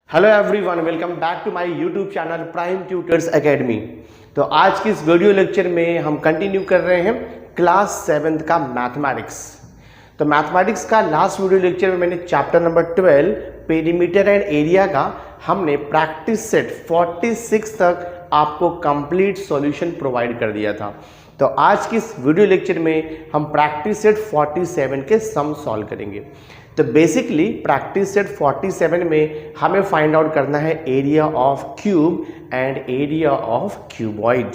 Hello everyone, welcome back to my YouTube channel Prime Tutors Academy. तो आज की इस वीडियो लेक्चर में हम कंटिन्यू कर रहे हैं क्लास 7th का मैथमेटिक्स। तो मैथमेटिक्स का लास्ट वीडियो लेक्चर में मैंने chapter number 12 perimeter and area का हमने प्रैक्टिस सेट 46 तक आपको कंप्लीट सॉल्यूशन प्रोवाइड कर दिया था। तो आज की इस वीडियो लेक्चर में हम प्रैक्टिस सेट 47 के सम सॉल्व करेंगे। तो बेसिकली प्रैक्टिस सेट 47 में हमें फाइंड आउट करना है area of cube and area of cuboid.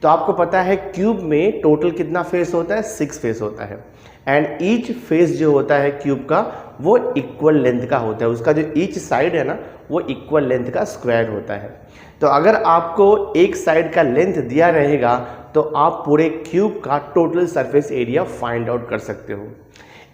तो आपको पता है क्यूब में टोटल कितना फेस होता है, 6 फेस होता है एंड ईच फेस जो होता है क्यूब का वो इक्वल लेंथ का होता है। उसका जो ईच साइड है ना वो इक्वल लेंथ का स्क्वायर होता है। तो अगर आपको एक साइड का लेंथ दिया रहेगा तो आप पूरे क्यूब का total surface area find out कर सकते हो।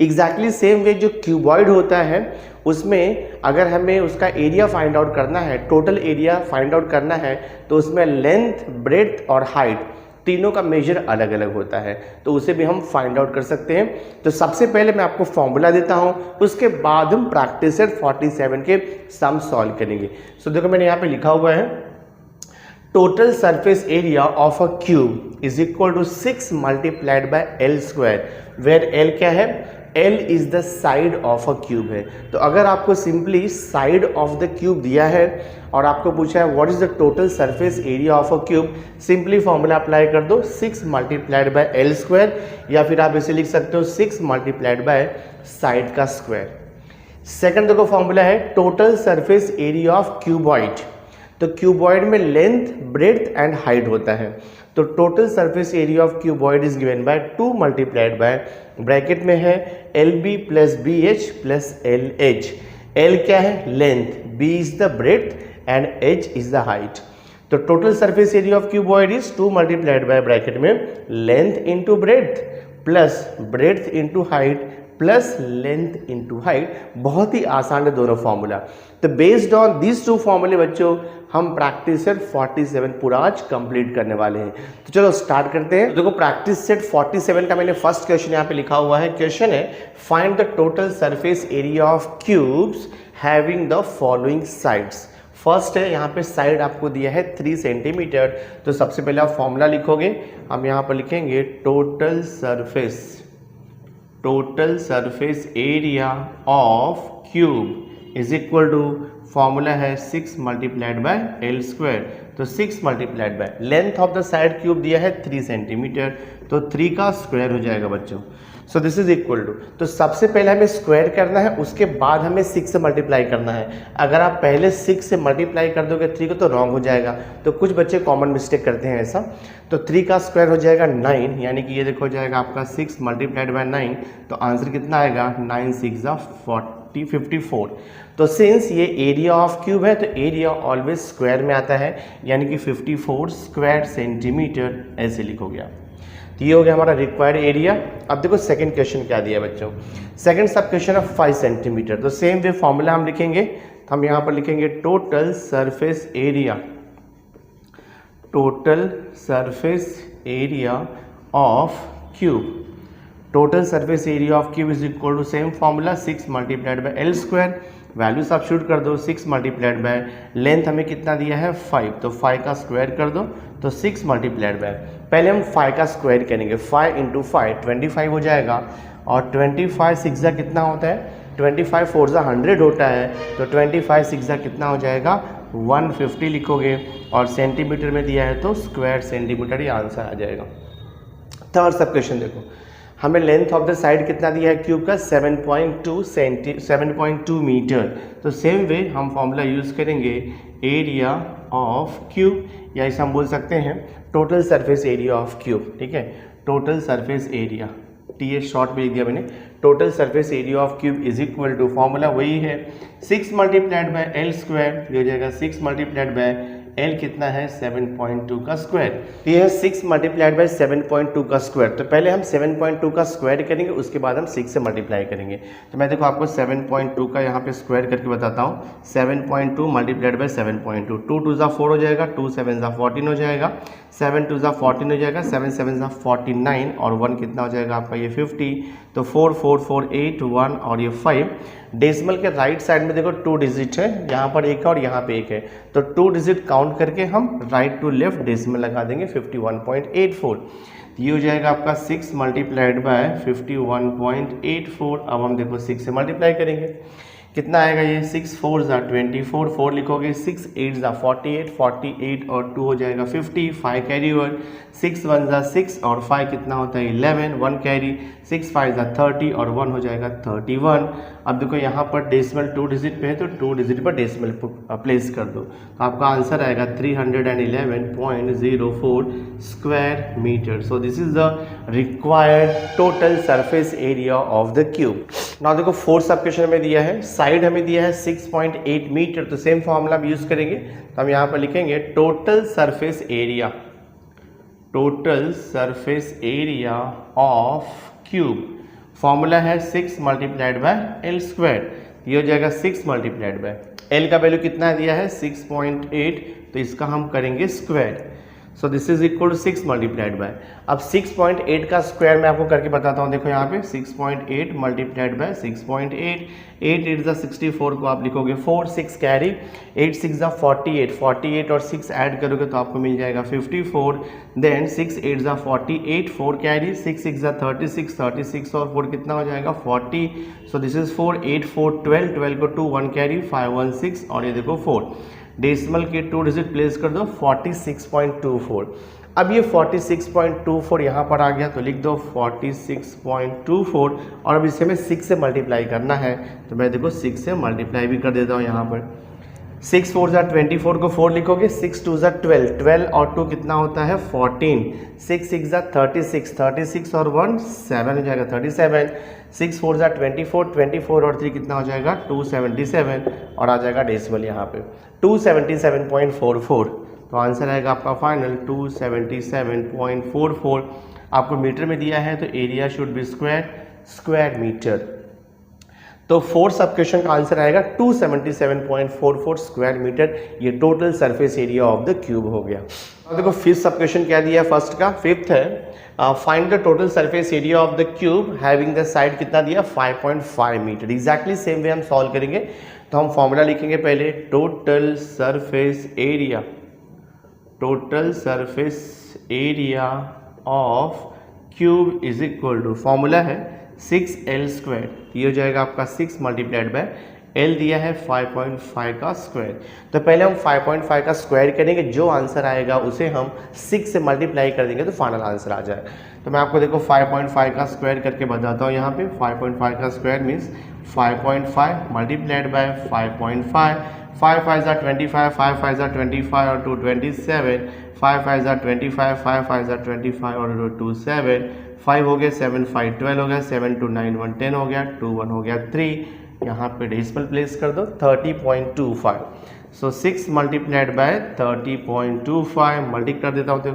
एग्जैक्टली सेम वे जो क्यूबॉइड होता है उसमें अगर हमें उसका एरिया फाइंड आउट करना है, टोटल एरिया फाइंड आउट करना है, तो उसमें लेंथ, ब्रेड्थ और हाइट तीनों का मेजर अलग अलग होता है। तो उसे भी हम फाइंड आउट कर सकते हैं। तो सबसे पहले मैं आपको फॉर्मूला देता हूं, उसके बाद हम प्रैक्टिस सेट 47 के सम सॉल्व करेंगे। सो देखो मैंने यहाँ पे लिखा हुआ है total surface area of a cube is equal to 6 multiplied by L square, where L क्या है, L is the side of a cube है। तो अगर आपको simply side of the cube दिया है और आपको पूछा है what is the total surface area of a cube, simply formula apply कर दो 6 मल्टीप्लाइड बाय एल स्क्वायर, या फिर आप इसे लिख सकते हो 6 मल्टीप्लाइड बाय साइड का स्क्वायर। सेकंड देखो फॉर्मूला है total surface area of cuboid. तो क्यूबॉइड में लेंथ, ब्रेड्थ एंड हाइट होता है। तो total surface area of cuboid is given by 2 multiplied by, bracket में है L B plus B H plus L H. L क्या है, length, B is the breadth and H is the height. तो total surface area of cuboid is 2 multiplied by, bracket में length into breadth plus breadth into height plus length into height. बहुत ही आसान है दोनों formula. तो based on this to फॉर्मूले बच्चों हम प्रैक्टिस सेट 47 पूरा आज कंप्लीट करने वाले हैं। तो चलो स्टार्ट करते हैं। तो देखो प्रैक्टिस सेट 47 का मैंने फर्स्ट क्वेश्चन यहाँ पे लिखा हुआ है। क्वेश्चन है find the total surface area of cubes having the following sides. First है यहाँ पे साइड आपको दिया है 3 सेंटीमीटर। तो सबसे पहले आप फॉर्मूला लिखोगे, हम यहाँ पर लिखेंगे total surface area of cube is equal to, formula है 6 मल्टीप्लाइड बाय एल स्क्वायर। तो 6 multiplied by length of the side cube दिया है 3 सेंटीमीटर, तो 3 का स्क्वायर हो जाएगा बच्चों। So this is equal to, तो सबसे पहले हमें स्क्वायर करना है, उसके बाद हमें 6 से मल्टीप्लाई करना है। अगर आप पहले 6 से मल्टीप्लाई कर दोगे 3 को तो रॉन्ग हो जाएगा। तो कुछ बच्चे कॉमन मिस्टेक करते हैं ऐसा। तो 3 का स्क्वायर हो जाएगा 9, यानी कि ये देखो हो जाएगा आपका 6 मल्टीप्लाइड बाय 9। तो आंसर कितना आएगा, 9 6 54। तो सिंस ये एरिया ऑफ क्यूब है तो एरिया ऑलवेज स्क्वायर में आता है, यानी कि 54 स्क्वायर सेंटीमीटर ऐसे लिखोगे आप। तो ये हो गया हमारा रिक्वायर्ड एरिया। अब देखो सेकंड क्वेश्चन क्या दिया है बच्चों। सेकंड सब क्वेश्चन है 5 सेंटीमीटर। तो सेम वे फॉर्मूला हम लिखेंगे, तो हम यहाँ पर लिखेंगे total surface area of cube. Total surface area of cube is equal to same formula 6 multiplied by L square. Value substitute कर दो, 6 मल्टीप्लाइड बाय लेंथ हमें कितना दिया है 5, तो 5 का स्क्वायर कर दो, तो 6 मल्टीप्लाइड बाय, पहले हम 5 का स्क्वायर करेंगे, 5 इंटू 5 25 हो जाएगा, और 25 6 कितना होता है, 25 4 100 होता है। तो 25 6 कितना हो जाएगा 150 लिखोगे, और सेंटीमीटर में दिया है तो स्क्वायर सेंटीमीटर ही आंसर आ जाएगा। थर्ड सब क्वेश्चन देखो, हमें लेंथ ऑफ द साइड कितना दिया है क्यूब का 7.2 मीटर। तो सेम वे हम फॉर्मूला यूज़ करेंगे एरिया ऑफ क्यूब, या इसे हम बोल सकते हैं total surface area of cube. ठीक है, total surface area, T S short में लिख दिया मैंने। Total surface area of cube is equal to, formula वही है 6 मल्टीप्लाइड बाय एल स्क्वायर, ये हो जाएगा 6 मल्टीप्लाइड बाय एल कितना है 7.2 का स्क्वायर। ये है 6 मल्टीप्लाइड बाय 7.2 का स्क्वायर। तो पहले हम 7.2 का स्क्वायर करेंगे, उसके बाद हम 6 से मल्टीप्लाई करेंगे। तो मैं देखो आपको 7.2 का यहाँ पे स्क्वायर करके बताता हूँ। 7.2 मल्टीप्लाइड बाय 7.2, 2 2 ज़ा 4 हो जाएगा, 2 7 ज़ा 14 हो जाएगा, 7 2 ज़ा 14 हो जाएगा, 7 7 ज़ा 49, और 1 कितना हो जाएगा आपका ये 50। तो 4 4 4 8 1 और ये 5, डेसिमल के राइट साइड में देखो 2 डिजिट है, यहाँ पर एक है और यहाँ पे एक है, तो 2 डिजिट काउंट करके हम राइट टू लेफ्ट डेसिमल लगा देंगे 51.84। ये हो जाएगा आपका 6 मल्टीप्लाइड बाय 51.84। अब हम देखो 6 से मल्टीप्लाई करेंगे, कितना आएगा ये 6 4 ज़ा 24, 4 लिखोगे, 6 8 ज़ा 48, 48 और 2 हो जाएगा 50, 5 कैरी ओवर, 6 1 ज़ा 6 और 5 कितना होता है 11, 1 कैरी, 6 5 ज़ा 30 और 1 हो जाएगा 31। अब देखो यहाँ पर डेसिमल 2 डिजिट पे है तो 2 डिजिट पर डेसिमल प्लेस कर दो, तो आपका आंसर आएगा 311.04 square metre. So this is the required total surface area of the cube. Now देखो फोर्थ सब क्वेश्चन में दिया है, साइड हमें दिया है 6.8 मीटर, तो सेम फॉर्मूला हम यूज करेंगे, तो हम यहाँ पर लिखेंगे total surface area, total surface area of cube, formula है 6 मल्टीप्लाइड बाय एल स्क्वायर, ये हो जाएगा 6 मल्टीप्लाइड बाय एल का वैल्यू कितना दिया है 6.8, तो इसका हम करेंगे square, so this is equal to 6 multiplied by. अब 6.8 का स्क्वायर मैं आपको करके बताता हूँ, देखो यहाँ पे 6.8 मल्टीप्लाइड बाय 6.8, 8 8 ज़ा 64 को आप लिखोगे 4, 6 कैरी, 8 6 ज़ा 48, 48 और 6 ऐड करोगे तो आपको मिल जाएगा 54, देन 6 8 ज़ा 48, 4 कैरी, 6 6 ज़ा 36, 36 और 4 कितना हो जाएगा 40, सो दिस इज 4 8 4 12, 12 को 2 1 कैरी, 5 1 6 और ये देखो 4, डेसिमल के 2 डिजिट प्लेस कर दो 46.24। अब ये 46.24 यहाँ पर आ गया तो लिख दो 46.24 और अब इसे हमें 6 से मल्टीप्लाई करना है, तो मैं देखो 6 से मल्टीप्लाई भी कर देता हूँ यहाँ पर, 6 4 ज़ा 24 को 4 लिखोगे, 6 2 ज़ा 12, 12 और 2 कितना होता है 14, 6 6 ज़ा 36, 36 और 1 7 हो जाएगा 37, 6 4 ज़ा 24, 24 और 3 कितना हो जाएगा 277 और आ जाएगा डेसिमल यहाँ पे 277.44, तो आंसर आएगा आपका फाइनल 277.44। आपको मीटर में दिया है तो area should be square metre, तो फोर्थ सब क्वेश्चन का आंसर आएगा 277.44 स्क्वायर मीटर, ये total surface area of the cube हो गया। अब देखो फिफ्थ सब क्वेश्चन क्या दिया है, फर्स्ट का फिफ्थ है find the total surface area of the cube having the side कितना दिया 5.5 मीटर। एग्जैक्टली सेम वे हम सॉल्व करेंगे, तो हम फॉर्मूला लिखेंगे पहले total surface area, total surface area of cube is equal to, formula है 6L स्क्वायर, ये हो जाएगा आपका 6 मल्टीप्लाइड बाय L दिया है 5.5 का स्क्वायर, तो पहले हम 5.5 का स्क्वायर करेंगे, जो आंसर आएगा उसे हम 6 से मल्टीप्लाई कर देंगे तो फाइनल आंसर आ जाएगा। तो मैं आपको देखो 5.5 का स्क्वायर करके बताता हूँ, यहाँ पे 5.5 का स्क्वायर मीन्स 5.5 मल्टीप्लाइड बाय 5.5, 5 5 ज़ा 25, 5 5 ज़ा 25 और 2 27, 5 5 ज़ा 25, 5 5 ज़ा 25 और 2 7, 5 हो गया 7 5 12 हो गया, 7 2 9 1 10 हो गया, 2 1 हो गया 3, यहाँ पे डेसिमल प्लेस कर दो 30.25, सो 6 मल्टीप्लाइड बाय 30.25 मल्टी कर देता हूँ, तो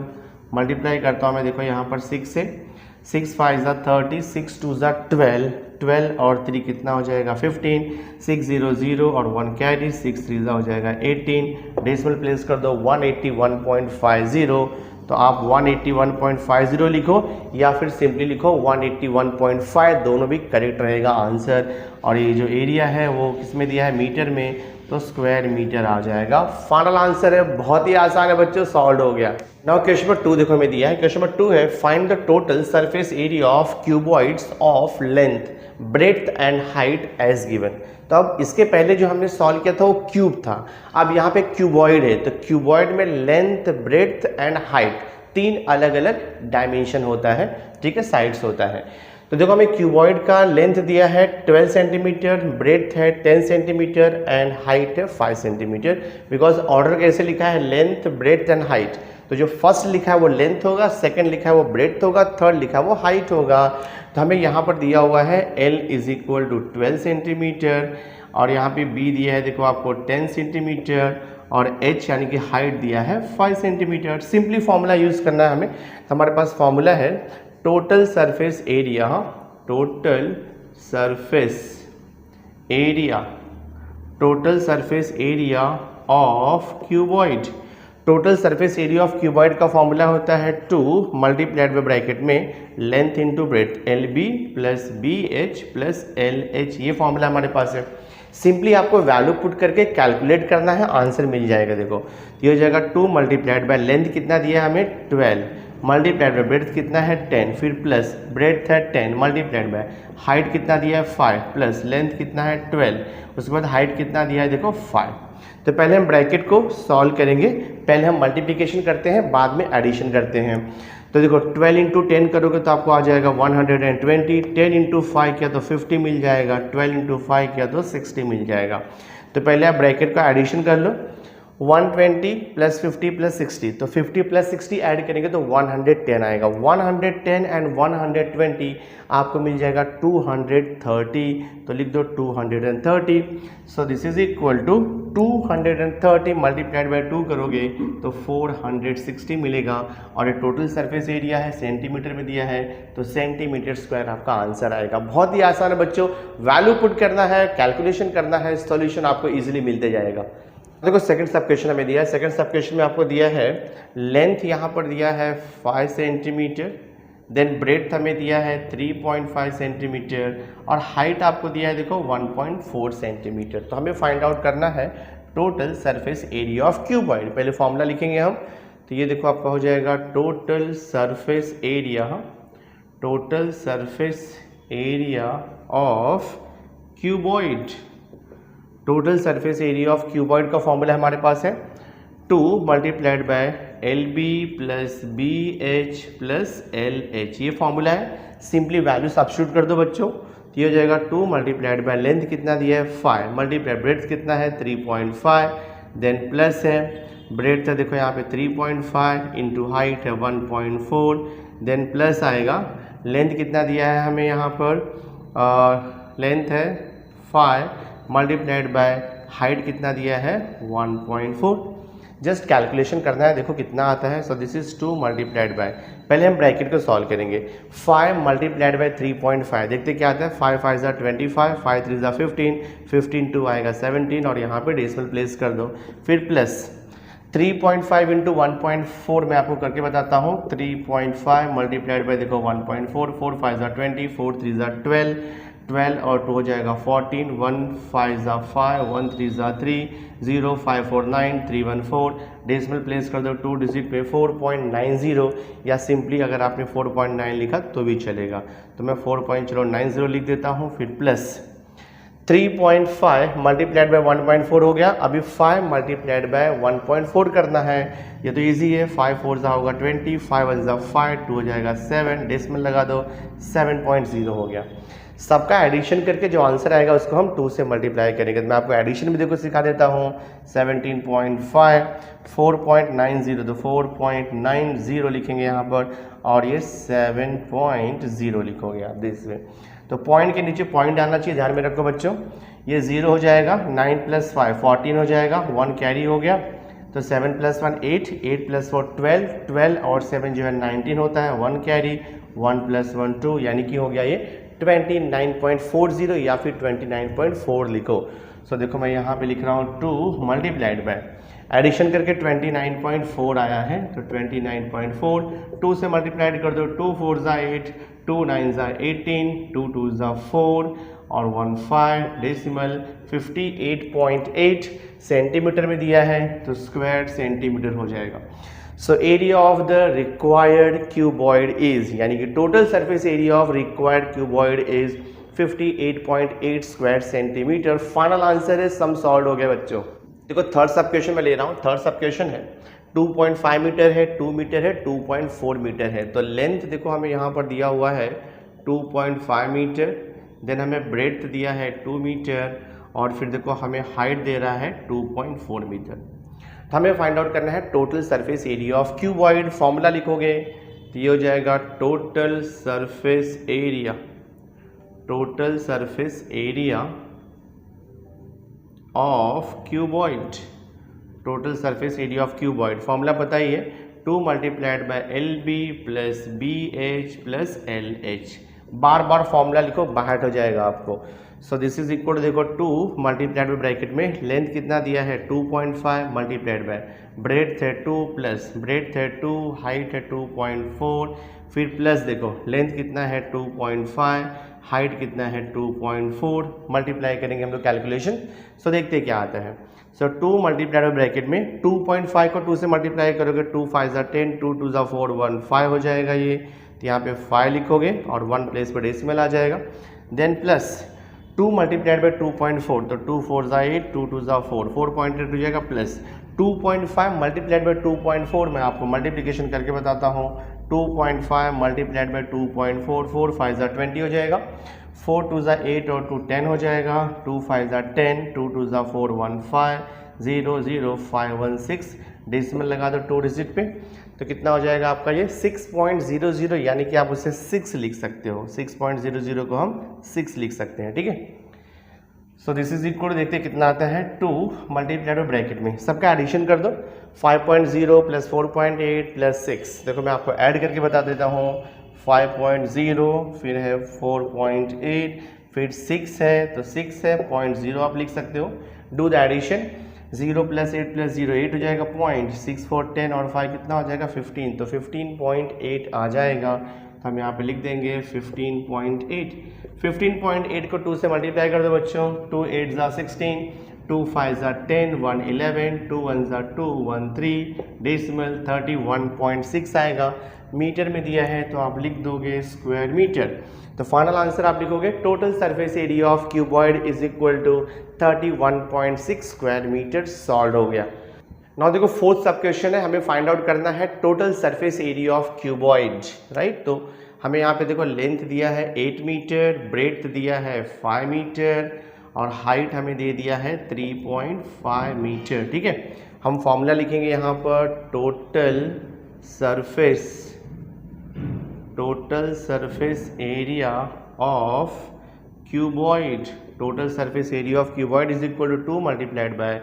मल्टीप्लाई करता हूँ मैं, देखो यहाँ पर 6 से, 6 5 ज़ा 30, 6 2 ज़ा 12, 12 और 3 कितना हो जाएगा 15, 6 0 0 और 1 कैरी, 6 3 ज़ा हो जाएगा 18, डेसिमल प्लेस कर दो 181.50, तो आप 181.50 लिखो या फिर सिंपली लिखो 181.5, दोनों भी करेक्ट रहेगा आंसर। और ये जो एरिया है वो किस में दिया है मीटर में, तो स्क्वायर मीटर आ जाएगा। फाइनल आंसर है, बहुत ही आसान है बच्चों, सॉल्व हो गया। नाउ क्वेश्चन नंबर 2 देखो हमें दिया है, क्वेश्चन नंबर 2 है find the total surface area of cuboids of length breadth and height as given. तो अब इसके पहले जो हमने सॉल्व किया था वो क्यूब था, अब यहाँ पे क्यूबॉइड है, तो क्यूबॉइड में लेंथ ब्रेड्थ एंड हाइट 3 अलग अलग डायमेंशन होता है, ठीक है, साइड्स होता है। तो देखो हमें क्यूबॉइड का लेंथ दिया है 12 सेंटीमीटर, ब्रेड्थ है 10 सेंटीमीटर एंड हाइट है 5 सेंटीमीटर। बिकॉज ऑर्डर कैसे लिखा है, लेंथ ब्रेड्थ एंड हाइट, तो जो फर्स्ट लिखा है वो लेंथ होगा, सेकंड लिखा है वो ब्रेड्थ होगा, थर्ड लिखा है वो हाइट होगा। तो हमें यहाँ पर दिया हुआ है L is equal to 12 centimetre और यहाँ पे B दिया है देखो आपको 10 सेंटीमीटर और H यानी कि हाइट दिया है 5 सेंटीमीटर। सिंपली फॉर्मूला यूज़ करना है हमें, तो हमारे पास फॉर्मूला है total surface area, total surface area, total surface area of cuboid. Total surface area of cuboid का फॉर्मूला होता है 2 मल्टीप्लाइड बाय ब्रैकेट में length into breadth LB plus BH plus LH, ये फॉर्मूला हमारे पास है। सिंपली आपको value put करके calculate करना है, आंसर मिल जाएगा। देखो ये हो जाएगा 2 मल्टीप्लाइड बाय लेंथ कितना दिया है हमें 12, मल्टीप्लाइड बाय ब्रेथ कितना है 10, फिर प्लस ब्रेथ है 10 मल्टीप्लाइड बाय हाइट कितना दिया है 5 प्लस लेंथ कितना है 12, उसके बाद हाइट कितना दिया है देखो 5। तो पहले हम ब्रैकेट को सॉल्व करेंगे, पहले हम मल्टीप्लिकेशन करते हैं बाद में एडिशन करते हैं। तो देखो 12 इंटू 10 करोगे तो आपको आ जाएगा 120, 10 इंटू 5 किया तो 50 मिल जाएगा, 12 इंटू 5 किया तो 60 मिल जाएगा। तो पहले आप ब्रैकेट का एडिशन कर लो, 120 प्लस 50 प्लस 60, तो 50 प्लस 60 ऐड करेंगे तो 110 आएगा। 110 एंड 120 आपको मिल जाएगा 230, तो लिख दो 230। So this is equal to 230 multiplied by 2 करोगे तो 460 मिलेगा, और ये टोटल सरफेस एरिया है सेंटीमीटर में दिया है तो सेंटीमीटर स्क्वायर आपका आंसर आएगा। बहुत ही आसान है बच्चों, वैल्यू पुट करना है, कैलकुलेशन करना है, सॉल्यूशन आपको इजीली मिलते जाएगा। देखो सेकंड सब क्वेश्चन हमें दिया है, सेकंड सब क्वेश्चन में आपको दिया है लेंथ यहाँ पर दिया है 5 सेंटीमीटर, देन ब्रेड्थ हमें दिया है 3.5 सेंटीमीटर, और हाइट आपको दिया है देखो 1.4 सेंटीमीटर। तो हमें फाइंड आउट करना है total surface area of cuboid. पहले फॉर्मूला लिखेंगे हम, तो ये देखो आपका हो जाएगा total surface area, total surface area of cuboid. Total surface area of cuboid का फॉर्मूला हमारे पास है 2 multiplied by LB plus BH plus LH, ये फॉर्मूला है। सिंपली वैल्यू सब्स्टिट्यूट कर दो बच्चों, तो ये हो जाएगा 2 मल्टीप्लाइड बाय लेंथ कितना दिया है 5, मल्टीप्लाइड ब्रेड्थ कितना है 3.5, देन प्लस है ब्रेड्थ है देखो यहाँ पे 3.5 इंटू हाइट है 1.4, देन प्लस आएगा लेंथ कितना दिया है हमें यहाँ पर लेंथ है 5 मल्टीप्लाइड बाय हाइट कितना दिया है 1.4। जस्ट कैलकुलेशन करना है, देखो कितना आता है। So this is 2 multiplied bye, पहले हम ब्रैकेट को सॉल्व करेंगे। 5 मल्टीप्लाइड बाय 3.5, देखते क्या आता है 5 5 ज़ा 25, 5 3 ज़ा 15, 15 2 आएगा 17, और यहाँ पे डेसिमल प्लेस कर दो, फिर प्लस 3.5 इंटू 1.4 मैं आपको करके बताता हूँ। 3.5 मल्टीप्लाइड बाय देखो 1.4, 4 5 ज़ा 20, 4 3 ज़ा 12 और 2 हो जाएगा 14, 1 5 ज़ा 5, 1 3 ज़ा 3, 0 5 4 9 3 1 4, डेसिमल प्लेस कर दो 2 डिजिट पे 4.90, या सिंपली अगर आपने 4.9 लिखा तो भी चलेगा, तो मैं 4.90 लिख देता हूँ। फिर प्लस 3.5 मल्टीप्लाइड बाय 1.4 हो गया, अभी 5 मल्टीप्लाइड बाय 1.4 करना है, ये तो इजी है। 5 4 ज़ा होगा 20, 5 1 ज़ा 5, 2 हो जाएगा 7, डेसिमल लगा दो 7.0 हो गया। सबका एडिशन करके जो आंसर आएगा उसको हम 2 से मल्टीप्लाई करेंगे। तो मैं आपको एडिशन भी देखो सिखा देता हूँ। 17.5 4.90, तो 4.90 लिखेंगे यहाँ पर, और ये 7.0 लिखोगे आप दिस में। तो पॉइंट के नीचे पॉइंट डालना चाहिए, ध्यान में रखो बच्चों। ये 0 हो जाएगा, 9 + 5 14 हो जाएगा, 1 कैरी हो गया, तो 7 + 1 8, 8 + 4 12, 12 और 7 जो है 19 होता है, 1 कैरी, 1 + 1 2, यानी कि हो गया ये 29.40 या फिर 29.4 लिखो। सो देखो मैं यहाँ पे लिख रहा हूँ 2 मल्टीप्लाइड बाय, एडिशन करके 29.4 आया है, तो 29.4 2 से मल्टीप्लाइड कर दो, 2 4 ज़ा 8, 2 9 ज़ा 18, 2 2 ज़ा 4 और 1 5, डेसिमल 58.8 सेंटीमीटर में दिया है, तो स्क्वायर सेंटीमीटर हो जाएगा। So area of the required cuboid is, यानी कि total surface area of required cuboid is 58.8 square centimetre. Final answer है, सम सॉल्व हो गया बच्चों। देखो थर्ड सब क्वेश्चन में ले रहा हूँ, थर्ड सब क्वेश्चन है 2.5 मीटर है, 2 मीटर है, 2.4 मीटर है। तो लेंथ देखो हमें यहाँ पर दिया हुआ है 2.5 मीटर, देन हमें ब्रेड्थ दिया है 2 मीटर, और फिर देखो हमें हाइट दे रहा है 2.4 मीटर। तो हमें फाइंड आउट करना है total surface area of cuboid. Formula लिखोगे तो ये हो जाएगा total surface area, total surface area of cuboid, total surface area of cuboid. Formula बताइए 2 multiplied by LB plus BH plus LH। बार बार फॉर्मूला लिखो, बाहर हो जाएगा आपको। So this is equal to देखो 2 मल्टीप्लाइड बाय ब्रैकेट में लेंथ कितना दिया है 2.5 मल्टीप्लाइड बाय ब्रेड्थ है 2 प्लस ब्रेड्थ है 2 हाइट है 2.4 फिर प्लस देखो लेंथ कितना है 2.5 हाइट कितना है 2.4 मल्टीप्लाई करेंगे हम लोग कैलकुलेशन। सो देखते हैं क्या आता है। सो 2 मल्टीप्लाइड बाय ब्रैकेट में 2.5 को 2 से मल्टीप्लाई करोगे 2 5 ज़ा 10 2 2 ज़ा 4 1 5 हो जाएगा ये, तो यहाँ पे 5 लिखोगे और 1 प्लेस पर डेसिमल आ जाएगा। देन प्लस 2 मल्टीप्लाइड बाय 2.4 तो 2 4 ज़ा 8 2 2 ज़ा 4 4.8 हो जाएगा प्लस 2.5 मल्टीप्लाइड बाय 2.4 मैं आपको मल्टीप्लिकेशन करके बताता हूँ 2.5 मल्टीप्लाइड बाय 2.4 4 5 ज़ा 20 हो जाएगा 4 2 ज़ा 8 और 2 10 हो जाएगा 2 5 ज़ा 10 2 2 ज़ा 4 1 5 0 0 5 1 6 डेसिमल लगा दो 2 डिजिट पे तो कितना हो जाएगा आपका ये 6.00 यानी कि आप उसे 6 लिख सकते हो 6.00 को हम 6 लिख सकते हैं ठीक है। सो दिस इज इक्वल देखते हैं कितना आता है 2 मल्टीप्लाइड ब्रैकेट में सबका एडिशन कर दो 5.0 प्लस 4.8 प्लस 6 देखो मैं आपको ऐड करके बता देता हूँ 5.0 फिर है 4.8 फिर 6 है तो 6 है 0.0 आप लिख सकते हो। Do the addition 0 plus 8 plus 0 8 हो जाएगा 0.6 4 10 और 5 कितना हो जाएगा 15 तो 15.8 आ जाएगा तो हम यहाँ पे लिख देंगे 15.8 15.8 को 2 से मल्टीप्लाई कर दो बच्चों 2 8 ज़ा 16 2 5 ज़ा 10 1 11 2 1 ज़ा 2 1 3 डेसिमल 31.6 आएगा। मीटर में दिया है तो आप लिख दोगे स्क्वायर मीटर। तो फाइनल आंसर आप लिखोगे total surface area of cuboid is equal to 31.6 square metre. Solve हो गया। नाउ देखो फोर्थ सब क्वेश्चन है, हमें फाइंड आउट करना है total surface area of cuboid right. तो हमें यहाँ पे देखो लेंथ दिया है 8 मीटर, ब्रेड्थ दिया है 5 मीटर और हाइट हमें दे दिया है 3.5 मीटर ठीक है। हम फॉर्मूला लिखेंगे यहाँ पर total surface area of cuboid total surface area of cuboid is equal to 2 multiplied by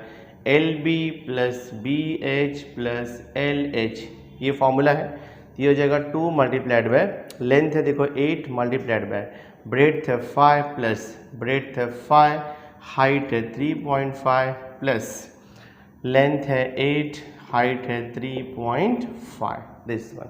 LB plus BH plus LH ये फॉर्मूला है। ये हो जाएगा 2 मल्टीप्लाइड बाय लेंथ है देखो 8 मल्टीप्लाइड बाय ब्रेड्थ है 5 प्लस ब्रेड्थ है 5 हाइट है 3.5 प्लस लेंथ है 8 हाइट है 3.5 this one.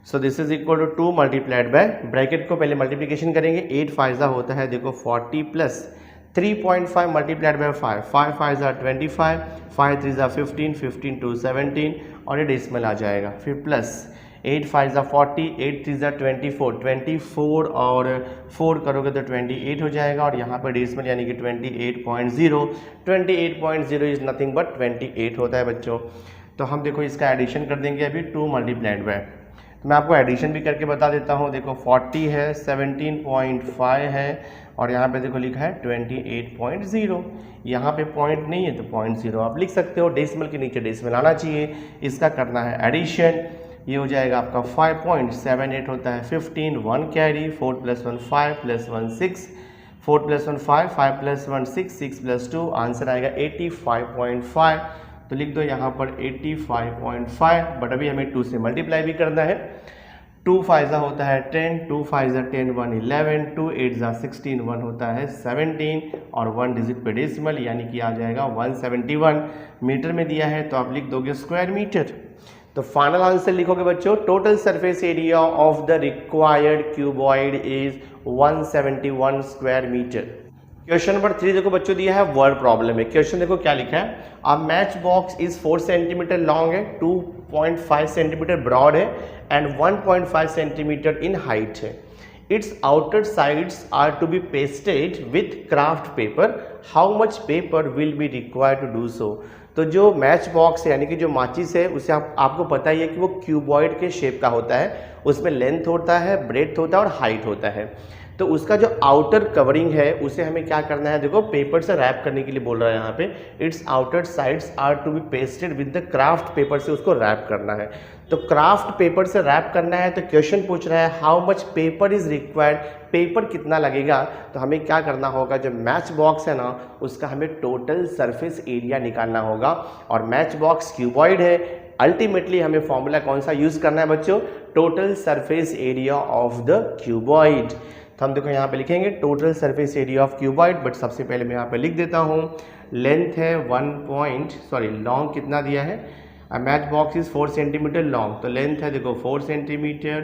So this is equal to 2 multiplied by bracket को पहले मल्टीप्लिकेशन करेंगे 8 5 होता है देखो 40 प्लस 3.5 मल्टीप्लाइड बाय 5 5 5 ज़ा 25 5 3 ज़ा 15 15 2 17 और ये डेसिमल आ जाएगा। फिर प्लस 8 5 ज़ा 40 8 3 ज़ा 24 24 और 4 करोगे तो 28 हो जाएगा और यहाँ पर डेसिमल यानी कि 28.0 इज नथिंग बट 28 होता है बच्चों। तो हम देखो इसका एडिशन कर देंगे अभी 2 मल्टीप्लाइड बाय तो मैं आपको एडिशन भी करके बता देता हूँ। देखो 40 है 17.5 है और यहाँ पे देखो लिखा है 28.0 यहाँ पे पॉइंट नहीं है तो 0.0 आप लिख सकते हो। डेसिमल के नीचे डेसिमल आना चाहिए। इसका करना है एडिशन ये हो जाएगा आपका 5.78 होता है 15 1 carry 4 plus 1 5 plus 1 6 4 plus 1 5 5 plus 1 6 6 plus 2 answer आएगा 85.5। तो लिख दो यहाँ पर 85.5 बट अभी हमें 2 से मल्टीप्लाई भी करना है। 2 5 ज़ा होता है 10 2 5 ज़ा 10 1 11 2 8 ज़ा 16 1 होता है 17 और 1 डिजिट पे डेसिमल यानी कि आ जाएगा 171 मीटर में दिया है तो आप लिख दोगे स्क्वायर मीटर। तो फाइनल आंसर लिखोगे बच्चों total surface area of the required cuboid is 171 square metre. Question number 3 देखो बच्चों दिया है वर्ड प्रॉब्लम है। क्वेश्चन देखो क्या लिखा है, a match box is 4 centimetre long है 2.5 सेंटीमीटर ब्रॉड है एंड 1.5 सेंटीमीटर इन हाइट है। Its outer sides are to be pasted with craft paper, how much paper will be required to do so. तो जो match box है यानी कि जो माचिस है उसे आपको पता ही है कि वो क्यूबॉइड के शेप का होता है, उसमें लेंथ होता है, ब्रेड्थ होता है और हाइट होता है। तो उसका जो आउटर कवरिंग है उसे हमें क्या करना है, देखो पेपर से रैप करने के लिए बोल रहा है यहाँ पे। Its outer sides are to be pasted with the craft paper से उसको रैप करना है। तो क्राफ्ट पेपर से रैप करना है तो क्वेश्चन पूछ रहा है how much paper is required, paper कितना लगेगा। तो हमें क्या करना होगा, जो मैच बॉक्स है ना उसका हमें टोटल सरफेस एरिया निकालना होगा और मैच बॉक्स क्यूबॉइड है। अल्टीमेटली हमें फॉर्मूला कौन सा यूज करना है बच्चों, total surface area of the cuboid. तो हम देखो यहाँ पे लिखेंगे total surface area of cuboid, but सबसे पहले मैं यहाँ पे लिख देता हूँ लेंथ है लॉन्ग कितना दिया है, match box is 4 centimetre long, तो लेंथ है देखो 4 सेंटीमीटर।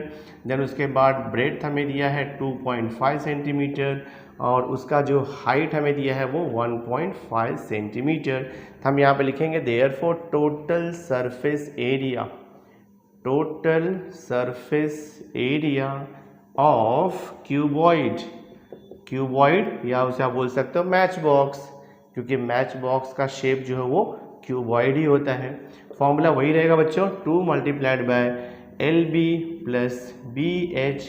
देन उसके बाद ब्रेड्थ हमें दिया है 2.5 सेंटीमीटर और उसका जो हाइट हमें दिया है वो 1.5 सेंटीमीटर। तो हम यहाँ पे लिखेंगे therefore total surface area of cuboid या उसे आप बोल सकते हो मैच बॉक्स, क्योंकि मैच बॉक्स का शेप जो है वो क्यूबॉइड ही होता है। फॉर्मूला वही रहेगा बच्चों, 2 multiplied by LB plus BH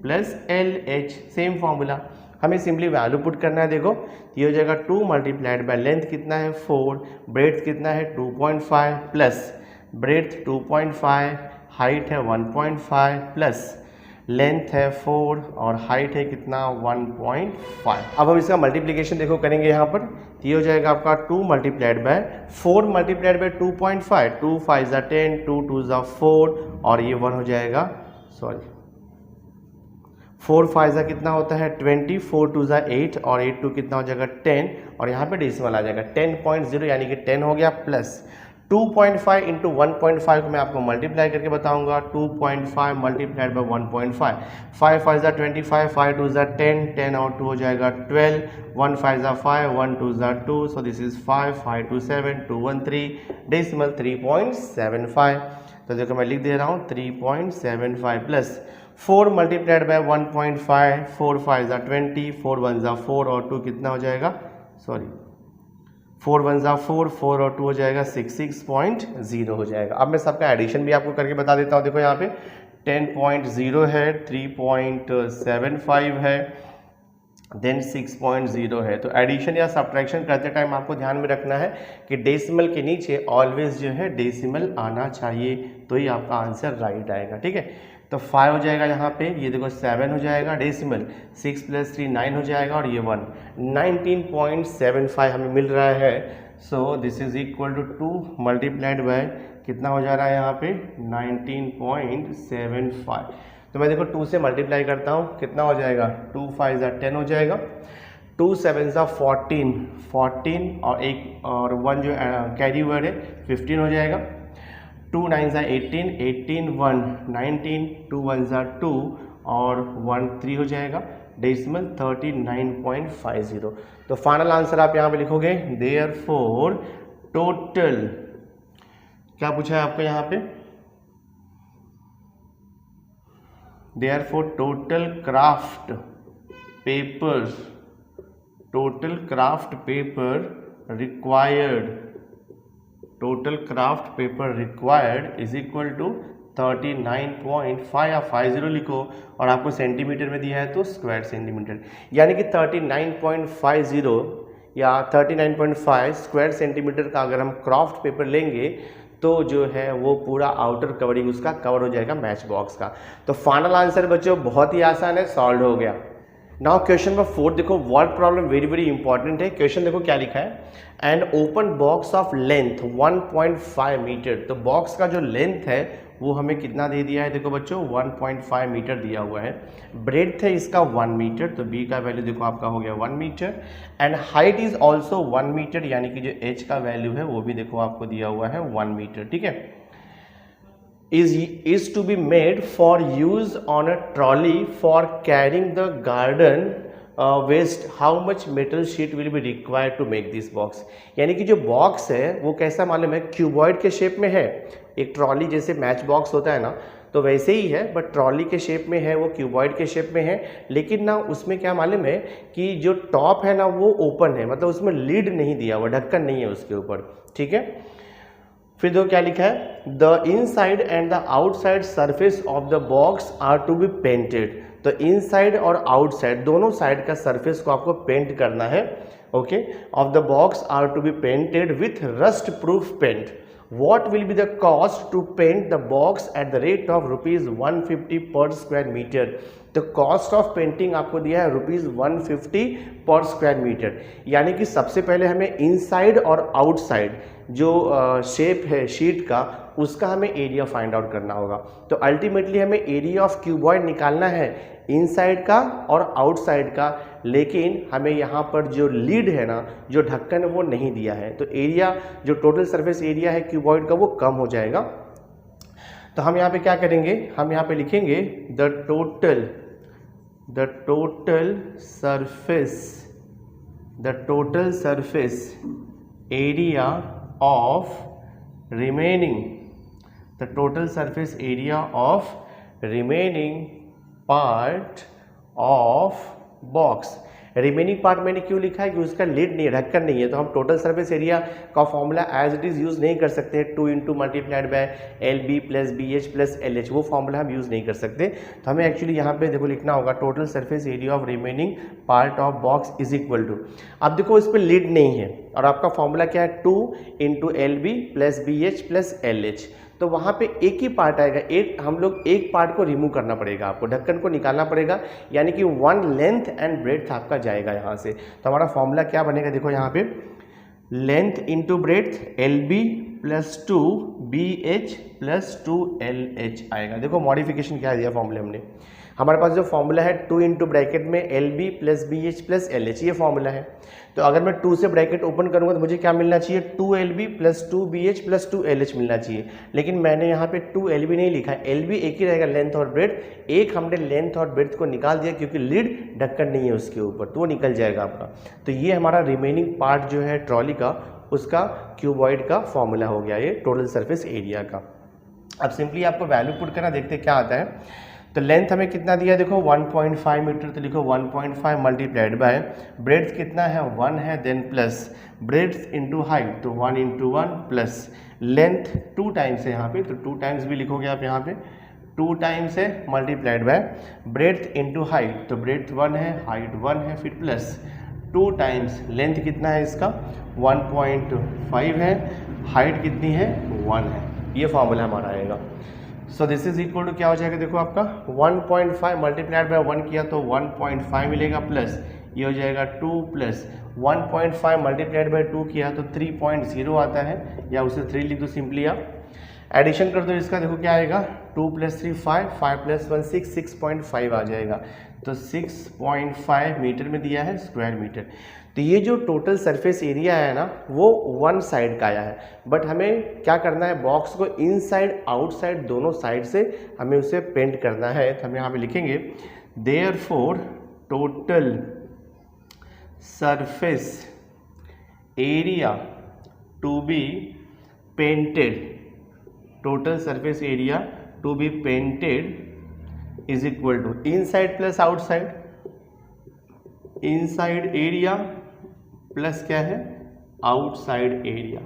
plus LH, same formula. हमें सिंपली वैल्यू पुट करना है। देखो ये हो जाएगा 2 मल्टीप्लाइड बाय लेंथ कितना है 4, ब्रेड्थ कितना है 2.5 प्लस ब्रेड्थ 2.5, हाइट है 1.5 प्लस लेंथ है 4 और हाइट है कितना 1.5। अब हम इसका मल्टीप्लिकेशन देखो करेंगे यहाँ पर, ये हो जाएगा आपका 2 मल्टीप्लाइड बाय 4 मल्टीप्लाइड बाय 2.5, 2 5 ज़ा 10, 2 2 ज़ा 4 और ये 1 हो जाएगा 4 5 ज़ा कितना होता है 20, 4 2 ज़ा 8 और 8 2 कितना हो जाएगा 10 और यहाँ पे डेसिमल आ जाएगा 10.0 यानी कि 10 हो गया प्लस 2.5 इंटू 1.5 को मैं आपको मल्टीप्लाई करके बताऊंगा। 2.5 मल्टीप्लाइड बाय 1.5, 5 5 ज़ा 25, 5 2 ज़ा 10, 10 और 2 हो जाएगा 12, 1 5 ज़ा 5, 1 2 ज़ा 2, सो दिस इज 5 5 2 7 2 1 3 डेसिमल 3.75। तो देखो मैं लिख दे रहा हूँ 3.75 प्लस 4 मल्टीप्लाइड बाय 1.5, 4 5 ज़ा 20, 4 1 ज़ा 4 और 2 कितना हो जाएगा 4 1 ज़ा 4, 4 और 2 हो जाएगा 6.0 हो जाएगा। अब मैं सबका एडिशन भी आपको करके बता देता हूँ। देखो यहाँ पे 10.0 है, 3.75 है, देन 6.0 है। तो एडिशन या सब्ट्रैक्शन करते टाइम आपको ध्यान में रखना है कि डेसिमल के नीचे ऑलवेज जो है डेसिमल आना चाहिए, तो ही आपका आंसर राइट आएगा। ठीक है, तो 5 हो जाएगा यहाँ पे, ये देखो 7 हो जाएगा डेसिमल, 6 प्लस 3 9 हो जाएगा और ये 1 19.75 हमें मिल रहा है। So this is equal to 2 multiplied by कितना हो जा रहा है यहाँ पे 19.75। तो मैं देखो 2 से मल्टीप्लाई करता हूँ, कितना हो जाएगा 2 5 ज़ा 10 हो जाएगा, 2 7 ज़ा 14 और 1 जो कैरी वर्ड है 15 हो जाएगा, 2 9 ज़ा 18 1 19, 2 1 ज़ा 2 और 1 3 हो जाएगा डेसिमल 39.50। तो फाइनल आंसर आप यहाँ पे लिखोगे देयरफॉर टोटल, क्या पूछा है आपको यहाँ पे, therefore total craft paper required is equal to 39.5 या 50 लिखो और आपको सेंटीमीटर में दिया है तो स्क्वायर सेंटीमीटर, यानी कि 39.50 या 39.5 स्क्वायर सेंटीमीटर का अगर हम क्राफ्ट पेपर लेंगे तो जो है वो पूरा आउटर कवरिंग उसका कवर हो जाएगा मैच बॉक्स का। तो फाइनल आंसर बच्चों बहुत ही आसान है, सॉल्व हो गया। नाउ क्वेश्चन नंबर 4 देखो, word problem very very important है। क्वेश्चन देखो क्या लिखा है, and open box of length 1.5 metre. तो बॉक्स का जो लेंथ है वो हमें कितना दे दिया है, देखो बच्चों 1.5 मीटर दिया हुआ है। ब्रेड्थ है इसका 1 मीटर, तो बी का वैल्यू देखो आपका हो गया 1 metre, and height is also 1 metre, यानी कि जो एच का वैल्यू है वो भी देखो आपको दिया हुआ है 1 मीटर। ठीक है, is to be made for use on a trolley for carrying the garden waste, how much metal sheet will be required to make this box। यानी कि जो बॉक्स है वो कैसा मालूम है, क्यूबॉइड के शेप में है। एक ट्रॉली जैसे मैच बॉक्स होता है ना, तो वैसे ही है, बट ट्रॉली के शेप में है, वो क्यूबॉइड के शेप में है, लेकिन ना उसमें क्या मालूम है कि जो टॉप है ना वो ओपन है, मतलब उसमें लीड नहीं दिया हुआ, ढक्कन नहीं है उसके ऊपर। ठीक है, फिर दो क्या लिखा है, the inside and the outside surface of the box are to be painted. तो इनसाइड और आउटसाइड दोनों साइड का सरफेस को आपको पेंट करना है। Okay, of the box are to be painted with rust proof paint. What will be the cost to paint the box at the rate of ₹150 per square meter? तो cost of painting आपको दिया है ₹150 पर square metre, यानी कि सबसे पहले हमें इनसाइड और आउटसाइड जो शेप है शीट का उसका हमें एरिया फाइंड आउट करना होगा। तो अल्टीमेटली हमें एरिया ऑफ क्यूबॉइड निकालना है, इनसाइड का और आउटसाइड का, लेकिन हमें यहाँ पर जो लीड है ना, जो ढक्कन है वो नहीं दिया है, तो एरिया जो टोटल सरफेस एरिया है क्यूबॉइड का वो कम हो जाएगा। तो हम यहाँ पे क्या करेंगे, हम यहाँ पे लिखेंगे the total surface area of remaining part of box. Remaining part मैंने क्यों लिखा है कि उसका लिड नहीं है, ढक्कन नहीं है, तो हम टोटल सरफेस एरिया का formula as it is use नहीं कर सकते, 2 into multiplied by LB plus BH plus LH, वो फॉर्मूला हम यूज नहीं कर सकते। तो हमें एक्चुअली यहाँ पे देखो लिखना होगा total surface area of remaining part of box is equal to, अब देखो इस पर लिड नहीं है और आपका फॉर्मूला क्या है, 2 into LB plus BH plus LH, तो वहाँ पे एक ही पार्ट आएगा, हम लोग एक पार्ट को रिमूव करना पड़ेगा, आपको ढक्कन को निकालना पड़ेगा, यानी कि 1 लेंथ एंड ब्रेड्थ आपका जाएगा यहाँ से। तो हमारा फॉर्मूला क्या बनेगा, देखो यहाँ पे length into breadth LB plus 2 BH plus 2 LH आएगा। देखो मॉडिफिकेशन क्या दिया फॉर्मूले हमने, हमारे पास जो फॉर्मूला है 2 इंटू ब्रैकेट में LB plus BH plus LH, ये फॉर्मूला है। तो अगर मैं 2 से ब्रैकेट ओपन करूंगा तो मुझे क्या मिलना चाहिए, 2LB plus 2BH plus 2LH मिलना चाहिए, लेकिन मैंने यहाँ पे 2LB नहीं लिखा है, LB एक ही रहेगा लेंथ और ब्रेड्थ, एक हमने लेंथ और ब्रेड्थ को निकाल दिया क्योंकि लीड ढक्कन नहीं है उसके ऊपर, तो वो निकल जाएगा आपका। तो ये हमारा रिमेनिंग पार्ट जो है ट्रॉली का, उसका क्यूबॉइड का फॉर्मूला हो गया ये टोटल सरफेस एरिया का। अब सिंपली आपको वैल्यू पुट करना, देखते क्या आता है। तो लेंथ हमें कितना दिया, देखो 1.5 मीटर, तो लिखो 1.5 मल्टीप्लाइड बाय ब्रेड्थ कितना है 1 है, then plus breadth into height, तो 1 इंटू 1 प्लस लेंथ 2 टाइम्स है यहाँ पे, तो 2 टाइम्स भी लिखोगे आप यहाँ पे, 2 टाइम्स है multiplied by breadth into height, तो ब्रेड्थ 1 है, हाइट 1 है, फिर प्लस 2 टाइम्स लेंथ कितना है इसका 1.5 है, हाइट कितनी है 1 है, ये फॉर्मूला हमारा आएगा। So this is equal to क्या हो जाएगा, देखो आपका 1.5 मल्टीप्लाइड बाय 1 किया तो 1.5 मिलेगा, प्लस ये हो जाएगा 2 प्लस 1.5 मल्टीप्लाइड बाय 2 किया तो 3.0 आता है, या उसे 3 लिख दो सिंपली, आप एडिशन कर दो इसका, देखो क्या आएगा 2 प्लस 3 5, 5 प्लस 1 6, 6.5 आ जाएगा, तो 6.5 मीटर में दिया है स्क्वायर मीटर। तो ये जो टोटल सरफेस एरिया है ना वो 1 साइड का आया है, बट हमें क्या करना है, बॉक्स को इनसाइड आउटसाइड दोनों साइड से हमें उसे पेंट करना है। तो हम यहाँ पे लिखेंगे therefore total surface area to be painted, total surface area to be painted is equal to inside plus outside, inside area plus क्या है आउटसाइड एरिया,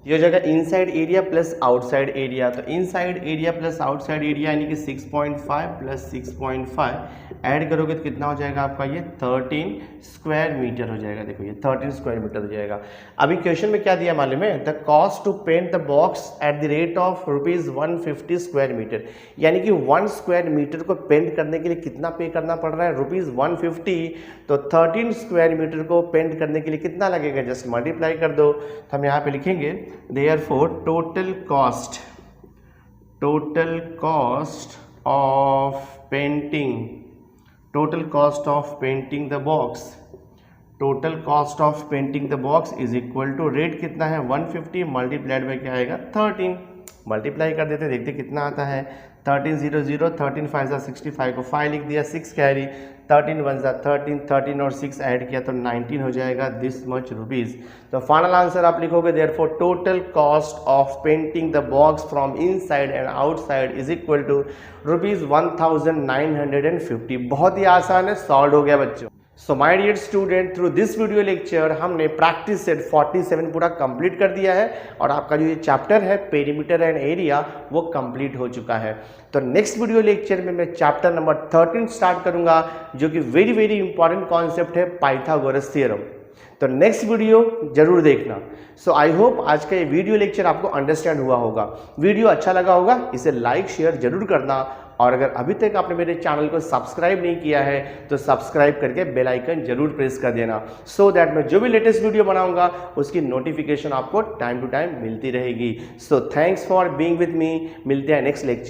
ये हो जाएगा inside area plus outside area. तो inside area plus outside area यानी कि 6.5 plus 6.5 add करोगे तो कितना हो जाएगा आपका, ये 13 स्क्वायर मीटर हो जाएगा। देखो ये 13 स्क्वायर मीटर हो जाएगा। अभी क्वेश्चन में क्या दिया मालूम है, the cost to paint the box at the rate of ₹150 square metre, यानी कि 1 स्क्वायर मीटर को पेंट करने के लिए कितना पे करना पड़ रहा है, ₹150। तो 13 स्क्वायर मीटर को पेंट करने के लिए कितना लगेगा, जस्ट मल्टीप्लाई कर दो। तो हम यहाँ पे लिखेंगे therefore total cost of painting the box is equal to rate कितना है 150 मल्टीप्लाइड बाय क्या आएगा 13, मल्टीप्लाई कर देते देखते कितना आता है 1300, 13 5 65 को 5 लिख दिया, 6 कैरी, 13 1 13, 13 और 6 ऐड किया तो 19 हो जाएगा, दिस मच रुपीज़। तो फाइनल आंसर आप लिखोगे therefore total cost of painting the box from inside and outside is equal to ₹1950। बहुत ही आसान है, सॉल्व हो गया बच्चों। So my dear student, through this video lecture हमने प्रैक्टिस सेट 47 पूरा कंप्लीट कर दिया है और आपका जो ये चैप्टर है पेरीमीटर एंड एरिया वो कंप्लीट हो चुका है। तो नेक्स्ट वीडियो लेक्चर में मैं चैप्टर नंबर 13 स्टार्ट करूंगा जो कि वेरी वेरी इंपॉर्टेंट कॉन्सेप्ट है पाइथागोरस थ्योरम। तो नेक्स्ट वीडियो जरूर देखना। सो आई होप आज का ये वीडियो लेक्चर आपको अंडरस्टैंड हुआ होगा। वीडियो अच्छा लगा होगा इसे लाइक शेयर जरूर करना, और अगर अभी तक आपने मेरे चैनल को सब्सक्राइब नहीं किया है तो सब्सक्राइब करके बेल आइकन जरूर प्रेस कर देना, सो दैट मैं जो भी लेटेस्ट वीडियो बनाऊंगा उसकी नोटिफिकेशन आपको टाइम टू टाइम मिलती रहेगी। So thanks for being with me, मिलते हैं नेक्स्ट लेक्चर।